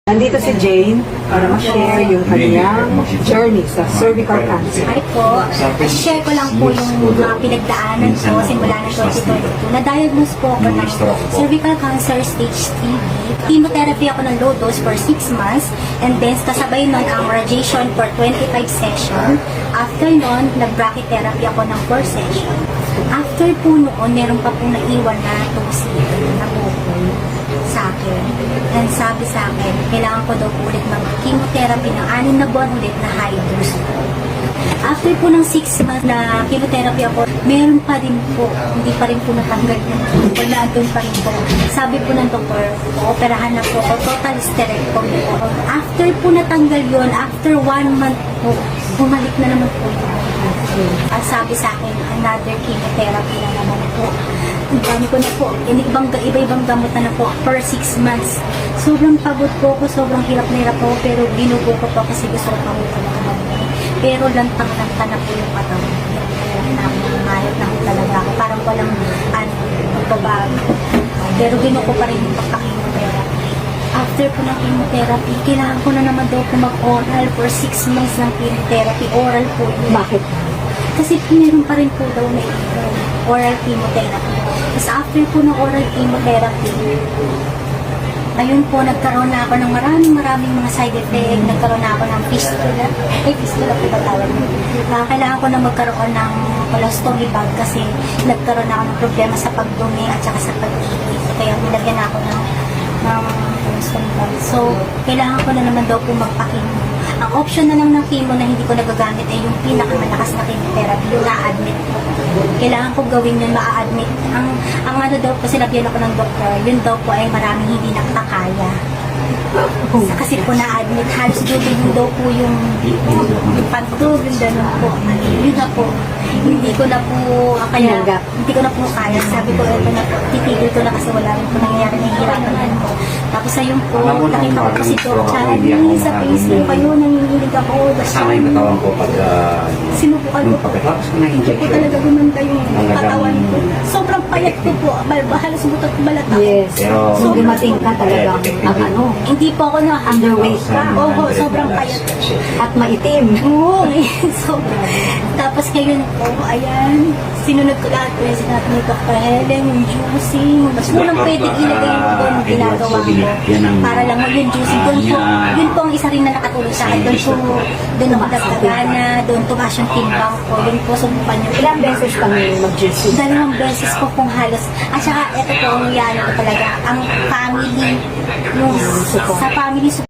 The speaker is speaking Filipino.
Nandito si Jane para ma-share yung kanyang journey sa cervical cancer. Hi po. I-share ko lang po yung mga pinagdaanan ko simula na 2022. Na-diagnose po ako ng cervical cancer stage 3B. Chemotherapy ako ng low dose for 6 months and then kasabay nun ang radiation for 25 session. After nun, nag-brachytherapy ako ng 4 session. After po noon, meron pa pong naiwan na tusig na bukol sa akin. And sabi sa akin, kailangan ko daw ulit mag-chemotherapy ng 6 na buwan ulit na high dose po. After po ng 6 months na chemotherapy ako, meron pa din po, hindi pa rin po natanggal yung bukol na andun pa rin po. Sabi po ng doktor, operahan na po, total hysterectomy po. After po natanggal yon, after 1 month po, bumalik na naman po yung ang sabi sa akin, another chemotherapy na naman po. Ang dami ko na po, iba-ibang gamot na po for 6 months. Sobrang pagod po ako, sobrang hirap na hirap po, pero binugo ko po kasi gusto ko pa po talaga mag-inom. Pero lantang-lantang na po yung katawan. Mayat na po talaga ako, parang walang magbabago. Pero binugo ko pa rin yung pagka-chemotherapy. After po ng chemotherapy, kailangan ko na naman daw po mag-oral for 6 months ng chemotherapy. Oral po yun. Bakit? Kasi meron pa rin po daw na oral chemotherapy. Tapos after po ng oral chemotherapy, ayun po, nagkaroon na ako ng maraming mga side effect. Nagkaroon na ako ng fistula. Fistula po ba tawag? Kailangan ko na magkaroon ng colostomy bag kasi nagkaroon na ako ng problema sa pagdumi at saka sa pag-ibig. Kaya nilagyan na ako ng colostomy bag. So, kailangan ko na naman daw po magpa-chemo. Ang option na lang ng chemo na hindi ko nagagamit ay yung pinakamalakas na chemotherapy, yung na-admit ko. Kailangan ko gawin yun, ma-admit. Ang ano daw po, sinabihan ako ng doktor, yun daw po ay maraming hindi nakakaya. Kasi po na-admit, halos yun daw po yung pantog, yung gano'n po. Yun na po. Hindi ko na po kaya. Sabi ko, ito na po, titigil ko na kasi wala rin po nangyayari, nahihirapan na po. Tapos ayun po, nakita ko kasi ito, Charlie, sa Facebook kayo, nanginginig ako. Kasama yung katawan ko pag sinubukan ko po. pagkatapos ko Hindi po na-injection. talaga gumanda yung katawan ko. Sobrang payat ko po. Halos butot balat ako. Yes. Pero, So, dumating ka talagang Hindi po ako na underweight ka. Oo, sobrang payat. At maitim. Oo, so, tapos ngayon po, ayan, sinunod ko lahat po yung sinabi ni Dr. Helen, yung juicing, mas walang pwedeng ilagay mo doon yung ginagawa ko. Para lang yung juicing, yun po ang isa rin na nakatulong sa akin. Doon ako nagkagana, doon tumaas yung timbang ko, doon po subukan yung Ilang beses kami mag-juicing? 2 beses po kung halos. At saka, ito po ang nangyari ko talaga, ang family, yung sa family